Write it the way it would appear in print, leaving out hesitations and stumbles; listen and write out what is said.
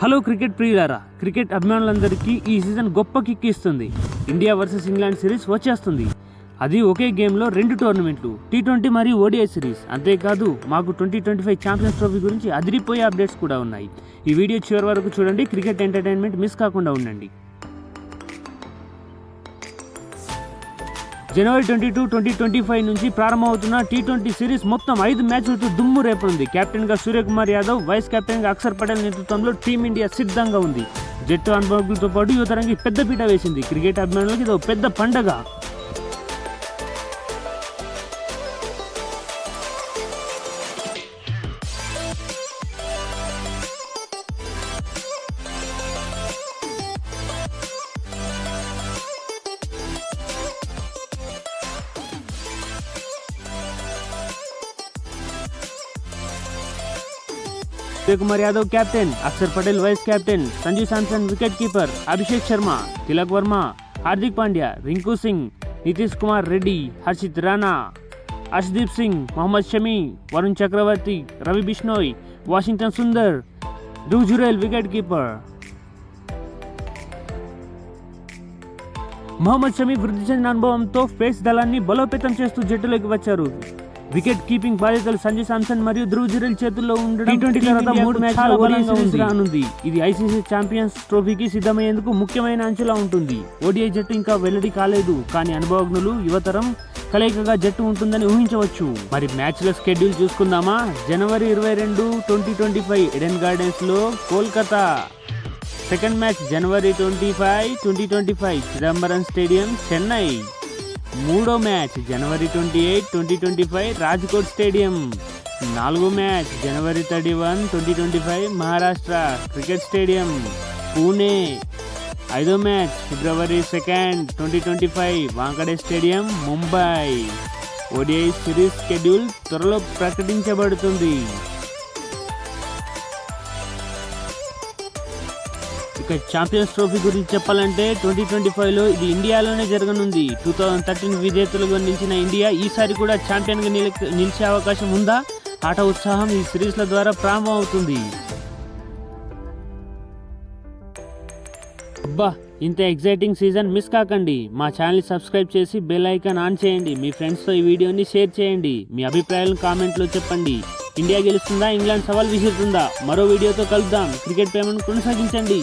Hello cricket ప్రియులారా, cricket అభిమానులందరికీ ఈ సీజన్ గొప్ప కిక్ ఇస్తుంది. ఇండియా వర్సెస్ ఇంగ్లాండ్ సిరీస్ వచ్చేస్తుంది. అది ఒకే గేమ్లో 2 టోర్నమెంట్లు, T20 మరియు ODI సిరీస్. అంతేకాదు మాకు 2025 ఛాంపియన్స్ ట్రోఫీ గురించి అదిరిపోయే అప్డేట్స్ కూడా ఉన్నాయి. ఈ వీడియో చివరి వరకు చూడండి, క్రికెట్ ఎంటర్టైన్మెంట్ మిస్ కాకుండా ఉండండి. జనవరి 22, 2025 నుంచి ప్రారంభమవుతున్న T20 సిరీస్ మొత్తం 5 మ్యాచ్లతో దుమ్ము రేపనుంది. కెప్టెన్గా సూర్యకుమార్ యాదవ్, వైస్ కెప్టెన్గా అక్షర్ పటేల్ నేతృత్వంలో టీమిండియా సిద్ధంగా ఉంది. జట్టు అనుభవకులతో పాటు యువతరానికి పెద్దపీట వేసింది. క్రికెట్ అభిమానులకు ఇది పెద్ద పండగ. Suryakumar Yadav captain, Axar Patel vice captain, Sanju Samson wicket keeper, Abhishek Sharma, Tilak Varma, Hardik Pandya, Rinku Singh, Nitish Kumar Reddy, Harshit Rana, Arshdeep Singh, Mohammed Shami, Varun Chakravarthy, Ravi Bishnoi, Washington Sundar, Dhruv Jurel wicket keeper. Mohammed Shami వృద్ధి చెందిన అనుభవంతో పేస్ దళాన్ని బలోపేతం చేస్తూ జట్టులోకి వచ్చారు. వికెట్ కీపింగ్ బాధ్యతలు సంజు శాంసన్ మరియు ధ్రువ్ జురేల్ చేతుల్లో ఉండడం T20 తర్వాత 3 మ్యాచ్ల ODI సిరీస్ రానుంది. ఇది ICC ఛాంపియన్స్ ట్రోఫీకి సిద్ధమయ్యేందుకు ముఖ్యమైన అంచులా ఉంటుంది. ODI జట్టు ఇంకా వెల్లడి కాలేదు, కానీ అనుభవజ్ఞులు యువతరం కలయికగా జట్టు ఉంటుందని ఊహించవచ్చు. మరి మ్యాచ్ల స్కెడ్యూల్ చూసుకుందామా? జనవరి 22, 2025 ఎడెన్ గార్డెన్స్ లో కోల్కతా. సెకండ్ మ్యాచ్ జనవరి 25, 2025 చిదంబరం స్టేడియం, చెన్నై. మూడో మ్యాచ్ జనవరి 28, 2025 రాజ్కోట్ స్టేడియం. నాలుగో మ్యాచ్ జనవరి 31, 2025 మహారాష్ట్ర క్రికెట్ స్టేడియం, పూణే. ఐదో మ్యాచ్ ఫిబ్రవరి 2, 2025 Wankhede stadium, Mumbai. ODI series schedule త్వరలో ప్రకటించబడుతుంది. ఇక ఛాంపియన్స్ ట్రోఫీ గురించి చెప్పాలంటే 2025లో ఇది ఇండియాలోనే జరగనుంది. 2013 విజేతలుగా నిలిచిన ఇండియా ఈసారి కూడా ఛాంపియన్గా నిలిచే అవకాశం ఉందా? ఆట ఉత్సాహం ఈ సిరీస్ల ద్వారా ప్రారంభం అవుతుంది. అబ్బా, ఇంత ఎగ్జైటింగ్ సీజన్ మిస్ కాకండి. మా ఛానల్ సబ్స్క్రైబ్ చేసి బెల్ ఐకాన్ ఆన్ చేయండి. మీ ఫ్రెండ్స్తో ఈ వీడియోని షేర్ చేయండి. మీ అభిప్రాయాలను కామెంట్లో చెప్పండి. ఇండియా గెలుస్తుందా, ఇంగ్లాండ్ సవాల్ విసురుతుందా? మరో వీడియోతో కలుద్దాం. క్రికెట్ ప్రేమను కొనసాగించండి.